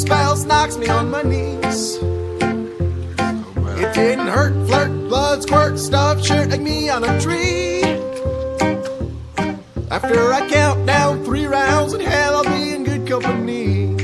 spouse knocks me on my knees. It didn't hurt, flirt, blood squirt, stuffed shirt like me on a tree. After I count down 3 rounds in hell, I'll be in good company.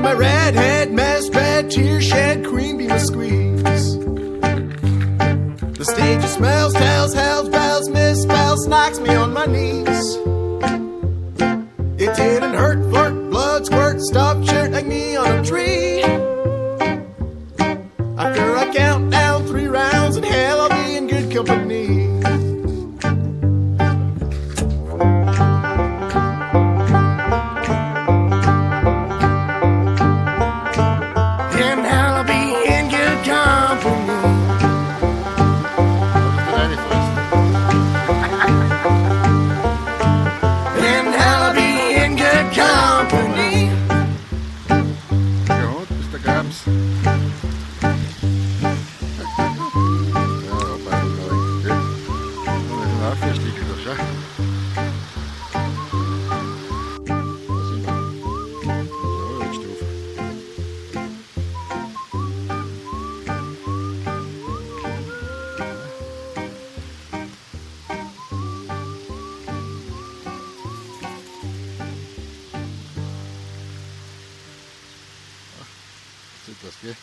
My redhead, mess, red, tear shed, cream beam a squeeze. The stage of smells, tells, hells, bells, misspells, knocks me on my knees. It didn't hurt, flirt, blood squirt, stuffed shirt like me on a tree. After I count down 3 rounds in hell, I'll be in good company. Sieht das, gell?